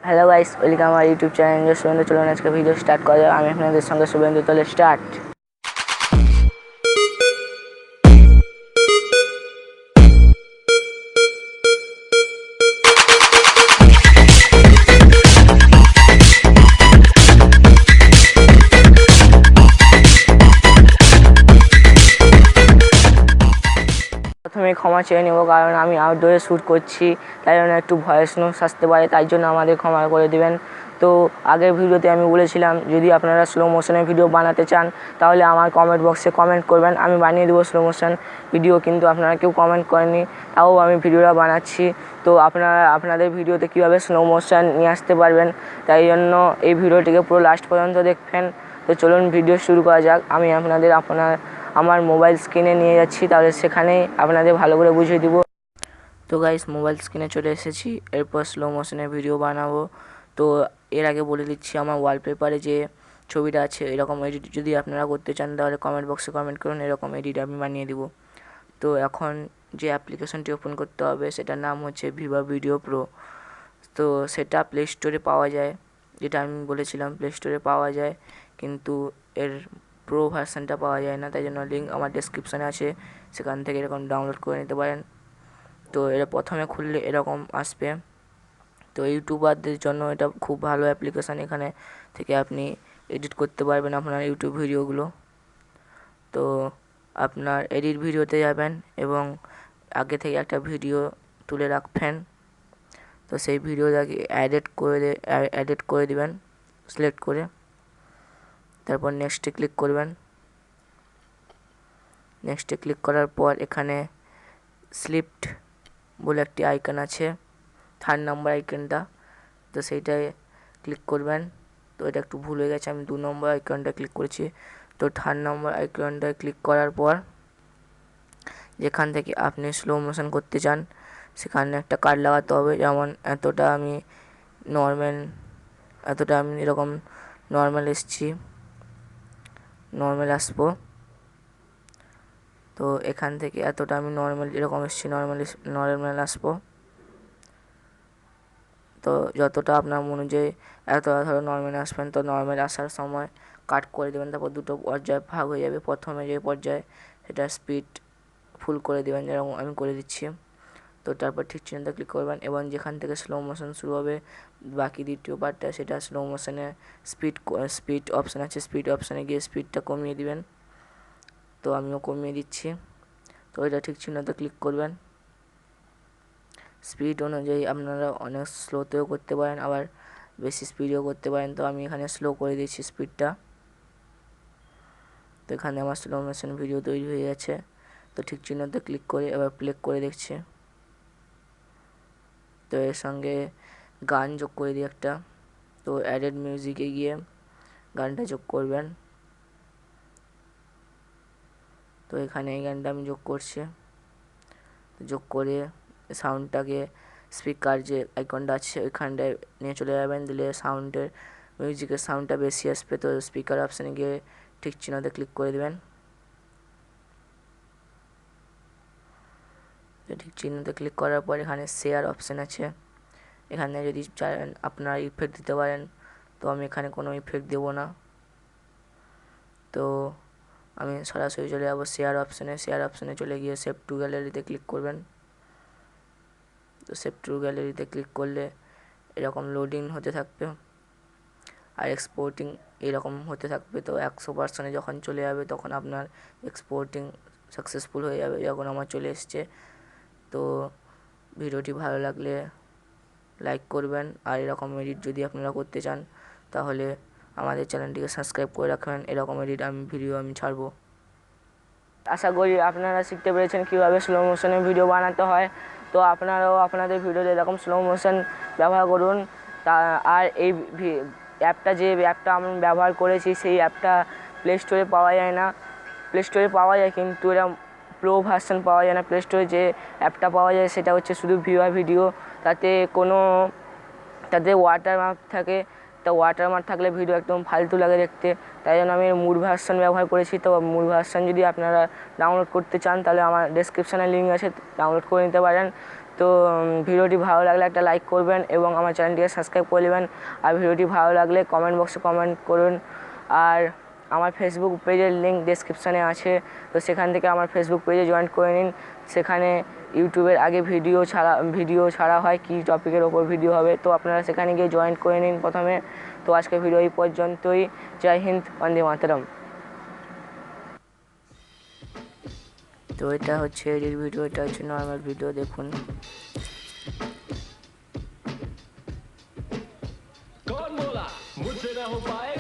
Hello guys, welcome আমার YouTube channel Subhendu. চলুন আজকে ভিডিও স্টার্ট করা যাক। আমি আপনাদের সঙ্গে সুবেন্দু। তাহলে স্টার্ট। প্রথমে ক্ষমা চেয়ে নেব, কারণ আমি আউটডোরে শ্যুট করছি, তাই জন্য একটু ভয়েস নোট আসতে পারে, তাই জন্য আমাদের ক্ষমা করে দেবেন। তো আগের ভিডিওতে আমি বলেছিলাম যদি আপনারা স্লো মোশনের ভিডিও বানাতে চান তাহলে আমার কমেন্ট বক্সে কমেন্ট করবেন, আমি বানিয়ে দেবো স্লো মোশন ভিডিও। কিন্তু আপনারা কেউ কমেন্ট করেননি, তাও আমি ভিডিওটা বানাচ্ছি। তো আপনাদের ভিডিওতে কীভাবে স্লো মোশন নিয়ে আসতে পারবেন, তাই জন্য এই ভিডিওটিকে পুরো লাস্ট পর্যন্ত দেখবেন। তো চলুন ভিডিও শুরু করা যাক। আমি আমার মোবাইল স্ক্রিনে নিয়ে যাচ্ছি, তাহলে সেখানেই আপনাদের ভালো করে বুঝিয়ে দিব। তো গাইস, মোবাইল স্ক্রিনে চলে এসেছি, এরপর স্লো মোশনের ভিডিও বানাবো। তো এর আগে বলে দিচ্ছি, আমার ওয়ালপেপারে যে ছবিটা আছে এরকম এডিট যদি আপনারা করতে চান তাহলে কমেন্ট বক্সে কমেন্ট করুন, এরকম এডিট আমি বানিয়ে দিব। তো এখন যে অ্যাপ্লিকেশনটি ওপেন করতে হবে সেটার নাম হচ্ছে ভিভা ভিডিও প্রো। তো সেটা প্লে স্টোরে পাওয়া যায়, যেটা আমি বলেছিলাম প্লে স্টোরে পাওয়া যায়, কিন্তু এর প্রো ভার্সানটা পাওয়া যায় না। তাই জন্য লিঙ্ক আমার ডেসক্রিপশানে আছে, সেখান থেকে এরকম ডাউনলোড করে নিতে পারেন। তো এটা প্রথমে খুললে এরকম আসবে। তো ইউটিউবারদের জন্য এটা খুব ভালো অ্যাপ্লিকেশান, এখানে থেকে আপনি এডিট করতে পারবেন আপনার ইউটিউব ভিডিওগুলো। তো আপনার এডিট ভিডিওতে যাবেন এবং আগে থেকে একটা ভিডিও তুলে রাখবেন। তো সেই ভিডিওটাকে এডিট করে দিবেন সিলেক্ট করে, তারপর নেক্সটে ক্লিক করবেন। নেক্সটে ক্লিক করার পর এখানে স্লিপড বলে একটি আইকন আছে, 3 নম্বর আইকনটা, তো সেইটায় ক্লিক করবেন। তো এটা একটু ভুল হয়ে গেছে, আমি 2 নম্বর আইকনটা ক্লিক করেছি। তো 3 নম্বর আইকনটায় ক্লিক করার পর যেখান থেকে আপনি স্লো মোশন করতে চান সেখানে একটা কার্ড লাগাতে হবে। যেমন এতটা আমি এরকম নর্মাল এসছি, নর্মাল আসবো। তো এখান থেকে এতটা আমি নর্মাল এরকম এসছি, নর্মাল আসবো। তো যতটা আপনার মনে অনুযায়ী এতটা ধরো নর্মাল আসবেন। তো নর্মাল আসার সময় কাট করে দেবেন, তারপর দুটো পর্যায়ে ভাগ হয়ে যাবে। প্রথমে যে পর্যায়ে সেটা স্পিড ফুল করে দেবেন, যেরকম আমি করে দিচ্ছি। তো তারপর ঠিক চিহ্নটা ক্লিক করবেন এবং যেখান থেকে স্লো মোশন শুরু হবে বাকি দ্বিতীয় পার্টটা, সেটা স্লো মোশনে স্পিড অপশান আছে, স্পিড অপশানে গিয়ে স্পিডটা কমিয়ে দিবেন। তো আমিও কমিয়ে দিচ্ছি। তো এটা ঠিক চিহ্নটা ক্লিক করবেন। স্পিড অনুযায়ী আপনারা অনেক স্লোতেও করতে পারেন, আবার বেশি স্পিডেও করতে পারেন। তো আমি এখানে স্লো করে দিচ্ছি স্পিডটা। তো এখানে আমার স্লো মোশন ভিডিও তৈরি হয়ে গেছে। তো ঠিক চিহ্নতে ক্লিক করে এবার প্লে করে দেখছি। তো এর সঙ্গে গান যোগ করে দিই একটা। তো অ্যাডেড মিউজিকে গিয়ে গানটা যোগ করবেন। তো এখানে এই গানটা আমি যোগ করছি। যোগ করে সাউন্ডটাকে স্পিকার যে আইকনটা আছে ওইখানটায় নিয়ে চলে যাবেন, দিলে মিউজিকের সাউন্ডটা বেশি আসবে। তো স্পিকার অপশানে গিয়ে ঠিক চিহ্নতে ক্লিক করে দেবেন। তো ঠিক চিহ্নতে ক্লিক করার পর এখানে শেয়ার অপশান আছে, এখানে যদি চান আপনারা ইফেক্ট দিতে পারেন। তো আমি এখানে কোনো ইফেক্ট দেবো না। তো আমি সরাসরি চলে যাবো শেয়ার অপশানে চলে গিয়ে সেভ টু গ্যালারিতে ক্লিক করবেন। তো সেভ টু গ্যালারিতে ক্লিক করলে এরকম লোডিং হতে থাকবে আর এক্সপোর্টিং এরকম হতে থাকবে। তো 100% যখন চলে যাবে তখন আপনার এক্সপোর্টিং সাকসেসফুল হয়ে যাবে, যখন আমার চলে এসছে। তো ভিডিওটি ভালো লাগলে লাইক করবেন, আর এরকম এডিট যদি আপনারা করতে চান তাহলে আমাদের চ্যানেলটিকে সাবস্ক্রাইব করে রাখবেন, এরকম ভিডিও আমি ছাড়বো। আশা করি আপনারা শিখতে পেরেছেন কীভাবে স্লো মোশনে ভিডিও বানাতে হয়। তো আপনারাও আপনাদের ভিডিওতে এরকম স্লো মোশন ব্যবহার করুন। আর এই অ্যাপটা আমি ব্যবহার করেছি, সেই অ্যাপটা প্লে স্টোরে পাওয়া যায় না। প্লে স্টোরে পাওয়া যায় কিন্তু এরা প্রো ভার্সন পাওয়া যায় না। প্লে স্টোরে যে অ্যাপটা পাওয়া যায় সেটা হচ্ছে শুধু ভিভা ভিডিও, তাতে ওয়াটারমার্ক থাকে। তো ওয়াটারমার্ক থাকলে ভিডিও একদম ফালতু লাগে দেখতে, তাই জন্য আমি মুড ভার্সন ব্যবহার করেছি। তো মুড ভার্সন যদি আপনারা ডাউনলোড করতে চান তাহলে আমার ডেসক্রিপশানে লিঙ্ক আছে, ডাউনলোড করে নিতে পারেন। তো ভিডিওটি ভালো লাগলে একটা লাইক করবেন এবং আমার চ্যানেলটিকে সাবস্ক্রাইব করে নেবেন। আর ভিডিওটি ভালো লাগলে কমেন্ট বক্সে কমেন্ট করুন। আর আমার ফেসবুক পেজের লিঙ্ক ডেসক্রিপশানে আছে, তো সেখান থেকে আমার ফেসবুক পেজে জয়েন করে নিন। সেখানে ইউটিউবের আগে ভিডিও ছাড়া হয়, কী টপিকের ওপর ভিডিও হবে, তো আপনারা সেখানে গিয়ে জয়েন করে নিন প্রথমে। তো আজকে ভিডিও এই পর্যন্তই। জয় হিন্দ, বন্দে মাতরম। তো এটা হচ্ছে এডিট ভিডিও, এটা হচ্ছে নর্মাল ভিডিও, দেখুন। कौन बोला मुझसे ना हो पाए